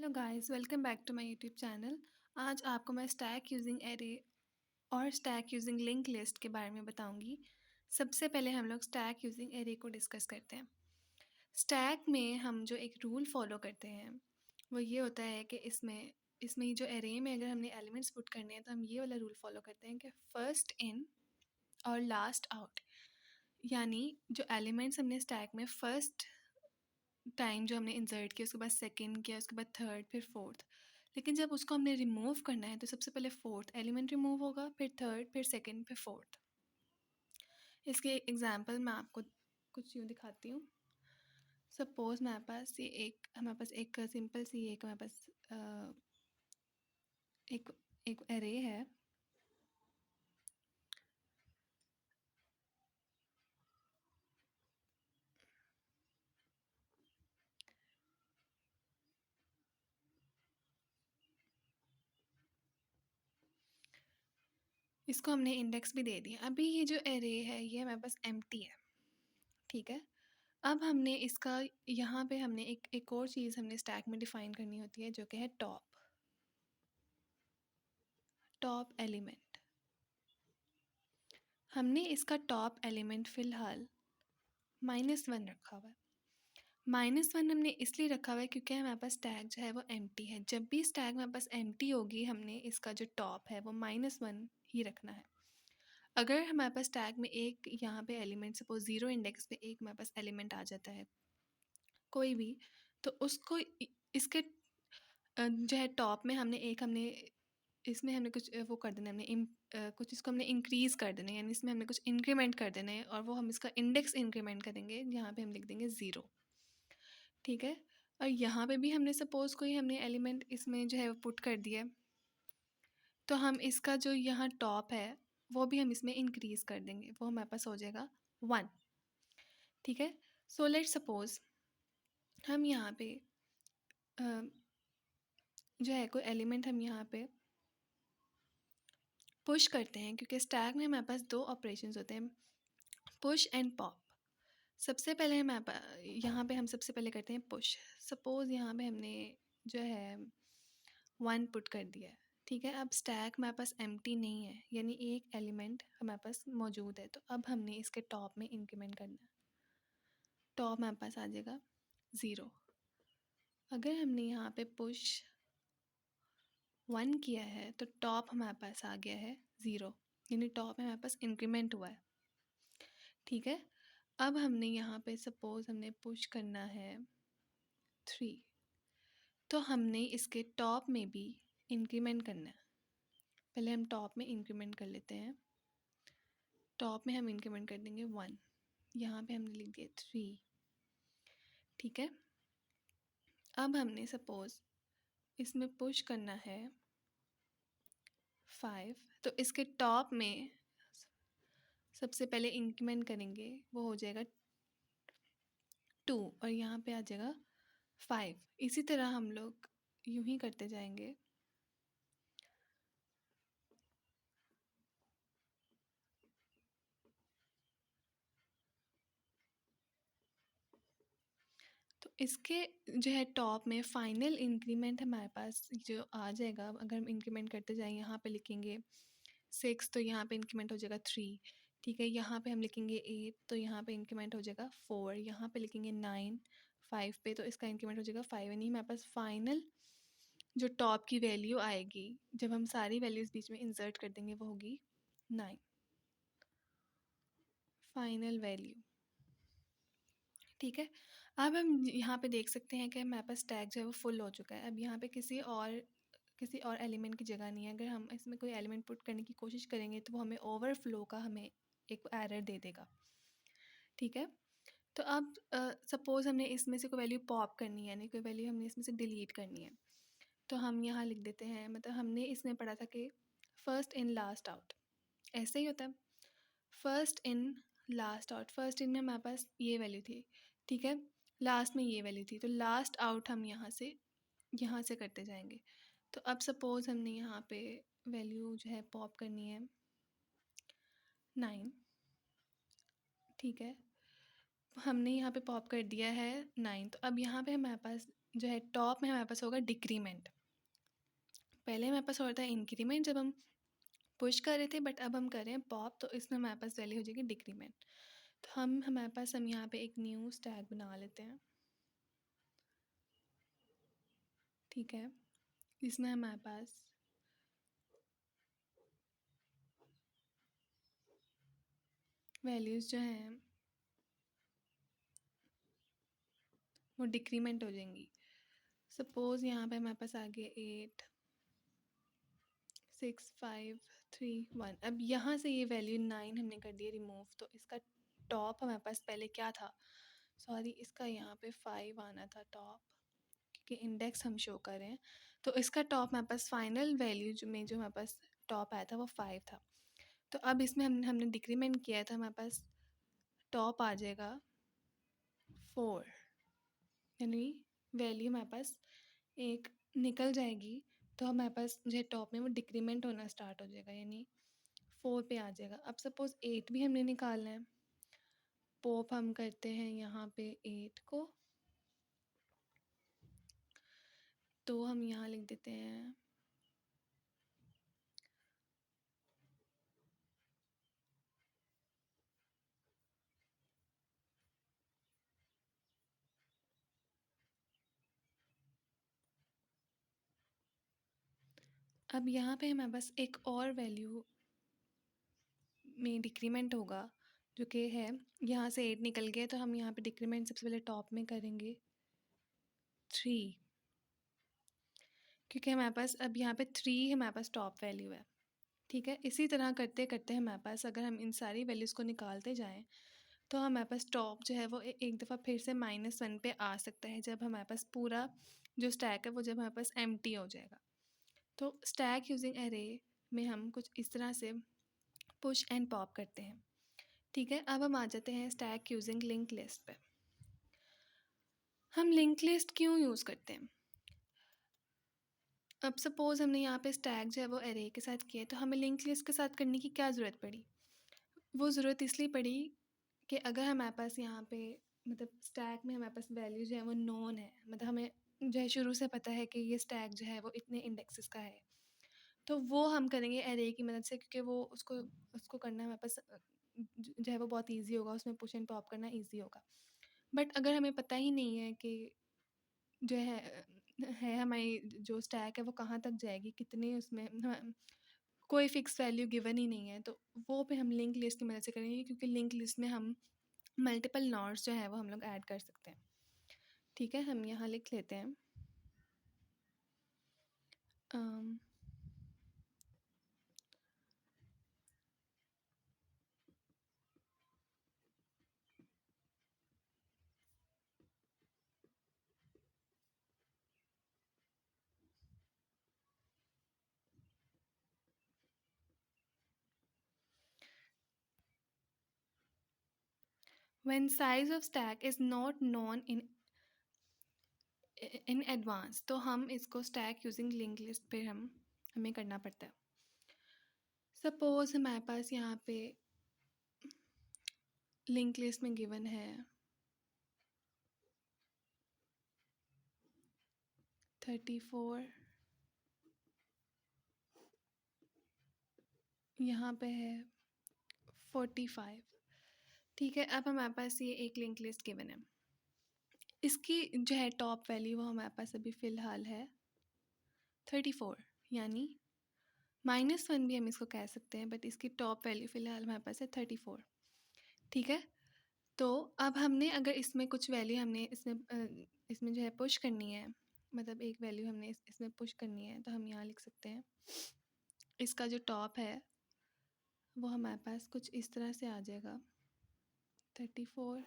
Hello guys, welcome back to my YouTube channel. आज आपको मैं स्टैक यूजिंग एरे और स्टैक यूजिंग लिंक लिस्ट के बारे में बताऊंगी। सबसे पहले हम लोग स्टैक यूजिंग एरे को डिस्कस करते हैं। स्टैक में हम जो एक रूल फॉलो करते हैं वो ये होता है कि इसमें इसमें जो एरे में अगर हमने एलिमेंट्स पुट करने हैं तो हम ये वाला रूल फॉलो करते हैं कि फर्स्ट इन और लास्ट आउट। यानी जो एलिमेंट्स हमने स्टैक में फर्स्ट टाइम जो हमने इंसर्ट किया, उसके बाद सेकंड किया, उसके बाद थर्ड, फिर फोर्थ। लेकिन जब उसको हमने रिमूव करना है तो सबसे पहले फोर्थ एलिमेंट रिमूव होगा, फिर थर्ड, फिर सेकंड, फिर फोर्थ। इसके एग्जांपल मैं आपको कुछ यूँ दिखाती हूँ। सपोज हमारे पास एक सिंपल सी एक हमारे पास एक एक एरे है। इसको हमने इंडेक्स भी दे दिया। अभी ये जो एरे है ये हमारे पास एम्प्टी है, ठीक है। अब हमने इसका यहाँ पे हमने एक और चीज़ हमने स्टैक में डिफाइन करनी होती है जो कि है टॉप एलिमेंट। हमने इसका टॉप एलिमेंट फ़िलहाल -1 रखा हुआ है। -1 हमने इसलिए रखा हुआ है क्योंकि हमारे पास स्टैक जो है वो एम्प्टी है। जब भी स्टैक हमारे पास एम्प्टी होगी हमने इसका जो टॉप है वो -1 ही रखना है। अगर हमारे पास स्टैक में एक यहाँ पे एलिमेंट सपोज 0 इंडेक्स पे एक हमारे पास एलिमेंट आ जाता है कोई भी, तो उसको इसके जो है टॉप में हमने इसमें हमने कुछ वो कर देना है, कुछ इसको हमने इंक्रीज़ कर देना है, यानी इसमें हमने कुछ इंक्रीमेंट कर देना है और वो हम इसका इंडेक्स इंक्रीमेंट करेंगे। यहाँ पे हम लिख देंगे 0, ठीक है। और यहाँ पे भी हमने सपोज़ कोई हमने एलिमेंट इसमें जो है वो पुट कर दिया है, तो हम इसका जो यहाँ टॉप है वो भी हम इसमें इंक्रीज़ कर देंगे, वो हमारे पास हो जाएगा 1, ठीक है। सो लेट्स सपोज़ हम यहाँ पे जो है कोई एलिमेंट हम यहाँ पे पुश करते हैं, क्योंकि स्टैक में हमारे पास 2 ऑपरेशंस होते हैं, पुश एंड पॉप। सबसे पहले यहाँ पे हम सबसे पहले करते हैं पुश। सपोज़ यहाँ पे हमने जो है 1 पुट कर दिया है, ठीक है। अब स्टैक हमारे पास एम्प्टी नहीं है, यानी एक एलिमेंट हमारे पास मौजूद है, तो अब हमने इसके टॉप में इंक्रीमेंट करना है। टॉप हमारे पास आ जाएगा 0। अगर हमने यहाँ पे पुश 1 किया है तो टॉप हमारे पास आ गया है 0, यानी टॉप में हमारे पास इंक्रीमेंट हुआ है, ठीक है। अब हमने यहाँ पे सपोज़ हमने पुश करना है 3, तो हमने इसके टॉप में भी इंक्रीमेंट करना है। पहले हम टॉप में इंक्रीमेंट कर लेते हैं। टॉप में हम इंक्रीमेंट कर देंगे 1, यहाँ पे हमने लिख दिया 3, ठीक है। अब हमने सपोज़ इसमें पुश करना है 5, तो इसके टॉप में सबसे पहले इंक्रीमेंट करेंगे, वो हो जाएगा 2 और यहाँ पे आ जाएगा 5। इसी तरह हम लोग यूं ही करते जाएंगे। तो इसके जो है टॉप में फाइनल इंक्रीमेंट हमारे पास जो आ जाएगा, अगर हम इंक्रीमेंट करते जाएं, यहाँ पे लिखेंगे 6 तो यहाँ पे इंक्रीमेंट हो जाएगा 3, ठीक है। यहाँ पे हम लिखेंगे 8 तो यहाँ पे इंक्रीमेंट हो जाएगा 4, यहाँ पे लिखेंगे 9 5 पे तो इसका इंक्रीमेंट हो जाएगा 5, यानी हमारे पास फाइनल जो टॉप की वैल्यू आएगी जब हम सारी वैल्यूज़ बीच में इंसर्ट कर देंगे वो होगी 9 फाइनल वैल्यू, ठीक है। अब हम यहाँ पे देख सकते हैं कि हमारे पास टैग जो है वो फुल हो चुका है। अब यहाँ पे किसी और एलिमेंट की जगह नहीं है। अगर हम इसमें कोई एलिमेंट पुट करने की कोशिश करेंगे तो वो हमें ओवरफ्लो का हमें एक एरर दे देगा, ठीक है। तो अब सपोज़ हमने इसमें से कोई वैल्यू पॉप करनी है, यानी कोई वैल्यू हमने इसमें से डिलीट करनी है, तो हम यहाँ लिख देते हैं, मतलब हमने इसमें पढ़ा था कि फर्स्ट इन लास्ट आउट, ऐसे ही होता है। First in last out, first in में हमारे पास ये वैल्यू थी, ठीक है। लास्ट में ये वैल्यू थी, तो लास्ट आउट हम यहाँ से करते जाएंगे। तो अब सपोज़ हमने यहाँ पे वैल्यू जो है पॉप करनी है 9, ठीक है। हमने यहाँ पे पॉप कर दिया है 9, तो अब यहाँ पे हमारे पास जो है टॉप में हमारे पास होगा डिक्रीमेंट। पहले हमारे पास होता है इंक्रीमेंट जब हम पुश कर रहे थे, बट अब हम कर रहे हैं पॉप, तो इसमें हमारे पास वैल्यू हो जाएगी डिक्रीमेंट। तो हमारे पास हम यहाँ पे एक न्यू स्टैक बना लेते हैं, ठीक है। इसमें हमारे पास वैल्यूज़ जो हैं वो डिक्रीमेंट हो जाएंगी। सपोज़ यहाँ पे हमारे पास आ गए 8 6 5 3 1। अब यहाँ से ये वैल्यू 9 हमने कर दिया रिमूव, तो इसका टॉप हमारे पास पहले क्या था, सॉरी इसका यहाँ पे 5 आना था टॉप, क्योंकि इंडेक्स हम शो कर रहे हैं। तो इसका टॉप हमारे पास फाइनल वैल्यू जो हमारे पास टॉप आया था वो 5 था। तो अब इसमें हमने डिक्रीमेंट किया था, हमारे पास टॉप आ जाएगा 4, यानी वैल्यू हमारे पास एक निकल जाएगी। तो हमारे पास जो है टॉप में वो डिक्रीमेंट होना स्टार्ट हो जाएगा, यानी 4 पे आ जाएगा। अब सपोज़ 8 भी हमने निकालना है, पॉप हम करते हैं यहाँ पे 8 को, तो हम यहाँ लिख देते हैं अब यहाँ पे हमारे पास एक और वैल्यू में डिक्रीमेंट होगा, जो कि है यहाँ से 8 निकल गया, तो हम यहाँ पे डिक्रीमेंट सबसे पहले टॉप में करेंगे 3, क्योंकि हमारे पास अब यहाँ पे 3 हमारे पास टॉप वैल्यू है, ठीक है। इसी तरह करते करते हमारे पास अगर हम इन सारी वैल्यूज़ को निकालते जाएं, तो हमारे पास टॉप जो है वो एक दफ़ा फिर से -1 पे आ सकता है, जब हमारे पास पूरा जो स्टैक है वो जब हमारे पास एम्प्टी हो जाएगा। तो स्टैक यूजिंग एरे में हम कुछ इस तरह से पुश एंड पॉप करते हैं, ठीक है। अब हम आ जाते हैं स्टैक यूजिंग लिंक लिस्ट पे। हम लिंक लिस्ट क्यों यूज़ करते हैं? अब सपोज़ हमने यहाँ पे स्टैक जो है वो एरे के साथ किया है, तो हमें लिंक लिस्ट के साथ करने की क्या ज़रूरत पड़ी? वो ज़रूरत इसलिए पड़ी कि अगर हमारे पास यहाँ पे मतलब स्टैक में हमारे पास वैल्यू जो है वो नोन है, मतलब हमें जो है शुरू से पता है कि ये स्टैक जो है वो इतने इंडेक्सेस का है, तो वो हम करेंगे एरे की मदद से, क्योंकि वो उसको उसको करना हमारे पास जो है वो बहुत ईजी होगा, उसमें पुश एंड पॉप करना ईजी होगा। बट अगर हमें पता ही नहीं है कि जो है हमारी जो स्टैक है वो कहाँ तक जाएगी, कितने उसमें कोई फिक्स वैल्यू गिवन ही नहीं है, तो वो पे हम लिंक लिस्ट की मदद से करेंगे, क्योंकि लिंक लिस्ट में हम मल्टीपल नोड्स जो है वो हम लोग ऐड कर सकते हैं, ठीक है। हम यहाँ लिख लेते हैं um, when size of stack is not known in advance, तो हम इसको स्टैक यूजिंग लिंक लिस्ट पे हमें करना पड़ता है। सपोज हमारे पास यहाँ पे लिंक लिस्ट में गिवन है 34, यहाँ पे है 45, ठीक है। अब हमारे पास ये एक लिंक लिस्ट गिवन है, इसकी जो है टॉप वैल्यू वो हमारे पास अभी फ़िलहाल है 34, यानी -1 भी हम इसको कह सकते हैं, बट इसकी टॉप वैल्यू फ़िलहाल हमारे पास है 34, ठीक है। तो अब हमने अगर इसमें कुछ वैल्यू हमने इसमें जो है पुश करनी है, मतलब एक वैल्यू हमने इसमें पुश करनी है, तो हम यहाँ लिख सकते हैं इसका जो टॉप है वो हमारे पास कुछ इस तरह से आ जाएगा 34,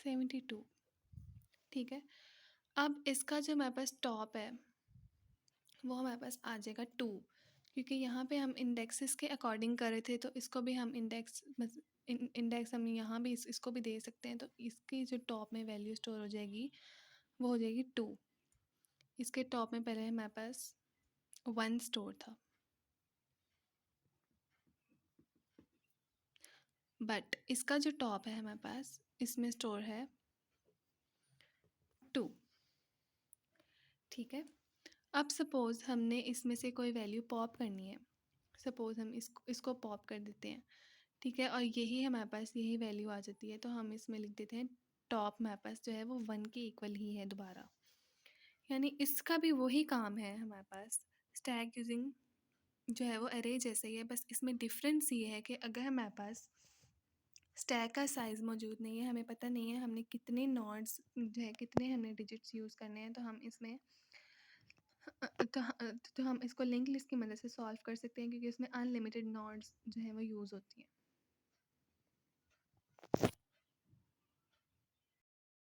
72, ठीक है। अब इसका जो हमारे पास टॉप है वो हमारे पास आ जाएगा 2, क्योंकि यहाँ पे हम इंडेक्सेस के अकॉर्डिंग कर रहे थे, तो इसको भी हम इंडेक्स हम यहाँ भी इसको भी दे सकते हैं, तो इसकी जो टॉप में वैल्यू स्टोर हो जाएगी वो हो जाएगी 2, इसके टॉप में पहले हमारे पास 1 स्टोर था, बट इसका जो टॉप है हमारे पास, इसमें स्टोर है 2। ठीक है, अब सपोज़ हमने इसमें से कोई वैल्यू पॉप करनी है, सपोज़ हम इसको पॉप कर देते हैं, ठीक है, और यही हमारे पास यही वैल्यू आ जाती है, तो हम इसमें लिख देते हैं टॉप हमारे पास जो है वो 1 के इक्वल ही है दोबारा। यानी इसका भी वही काम है हमारे पास, स्टैक यूजिंग जो है वो अरे जैसे ही है, बस इसमें डिफरेंस ये है कि अगर हमारे पास स्टैक का साइज़ मौजूद नहीं है, हमें पता नहीं है हमने कितने नोड्स जो है कितने हमने डिजिट्स यूज़ करने हैं, तो हम इसमें तो हम इसको लिंक लिस्ट की मदद से सॉल्व कर सकते हैं, क्योंकि इसमें अनलिमिटेड नोड्स जो है वो यूज़ होती हैं।